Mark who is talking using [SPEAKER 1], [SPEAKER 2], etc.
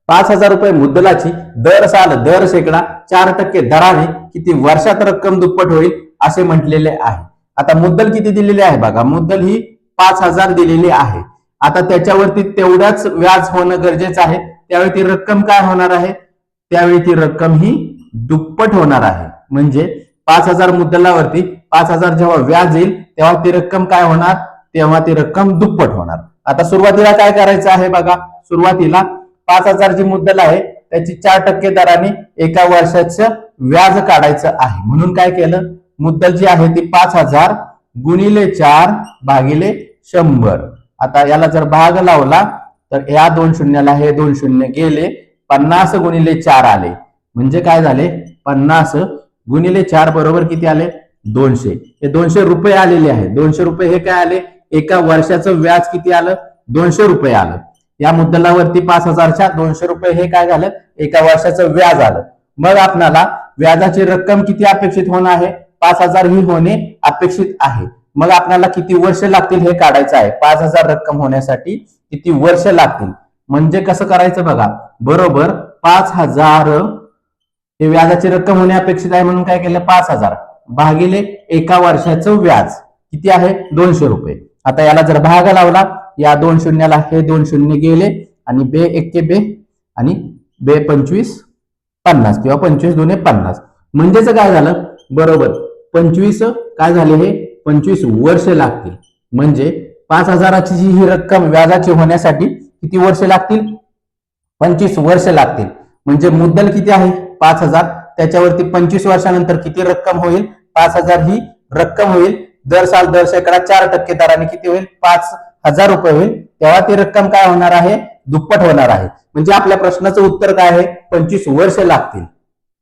[SPEAKER 1] 5,000 रुपये मुद्दलाची दर साल दर शेकडा 4% दराने किती वर्षात रक्कम दुप्पट होईल असे म्हटलेले आहे। आता मुद्दल किती दिलेली आहे बघा, मुद्दल ही 5,000 दिलेली आहे। आता त्याच्यावरती तेवढ्याच व्याज होणं गरजेचं आहे, त्यावेळी ती रक्कम काय होणार आहे, त्यावेळी ती रक्कम ही दुप्पट होणार आहे। म्हणजे 5,000 मुद्दलावरती 5,000 जेव्हा व्याज येईल तेव्हा ती रक्कम काय होणार, तेव्हा ती रक्कम दुप्पट होणार। आता सुरुवातीला काय करायचं आहे बघा, सुरुवातीला 5,000 जी मुद्दल आहे त्याची 4% दराने एका वर्षाचं व्याज काढायचं आहे। म्हणून काय केलं, मुद्दल जी आहे ती 5,000 गुणिले 4 भागिले 100। आता याला जर भाग लावला तर या 2 शून्याला हे 2 शून्य गेले, 50 गुणिले 4 आले। म्हणजे काय झाले, 50 गुणिले 4 बरोबर किती आले, 200। हे 200 रुपये आलेले आहे। 200 रुपये हे काय आले, एका वर्षाचं व्याज किती आलं, 200 रुपये आलं। या मुद्दलावरती 5,000च्या 200 रुपये हे काय झालं, एका वर्षाचं व्याज आलं। मग आपल्याला व्याजाची रक्कम किती अपेक्षित होणार आहे, 5,000 ही होणे अपेक्षित आहे। मग आपल्याला किती वर्ष लागतील हे काढायचं आहे। 5,000 रक्कम होण्यासाठी किती वर्ष लागतील, म्हणजे कसं करायचं बघा, बरोबर 5,000 हे व्याजाची रक्कम होणे अपेक्षित आहे म्हणून काय केलं, 5,000 भागिले एका वर्षाचं व्याज किती आहे, 200 रुपये। आता याला जर भाग लावला, या 2 शून्याला हे 2 शून्य गेले आणि बे 1 बे आणि बे 25 50 किंवा 25 दुने 50। म्हणजेच काय झालं, बरोबर 25 काय झाले, हे 25 वर्ष लागतील। म्हणजे 5,000ची ही रक्कम व्याजाची होण्यासाठी किती वर्ष लागतील, 25 वर्ष लागतील। म्हणजे मुद्दल किती आहे 5,000, त्याच्यावरती 25 वर्षानंतर किती रक्कम होईल, 5,000 ही रक्कम होईल। दर साल दर शेकडा 4% दराने किती होईल, 5,000 रुपये होईल। तेव्हा ती रक्कम काय होणार आहे, दुप्पट होणार आहे। म्हणजे आपल्या प्रश्नाचं उत्तर काय आहे, 25 वर्ष लागतील।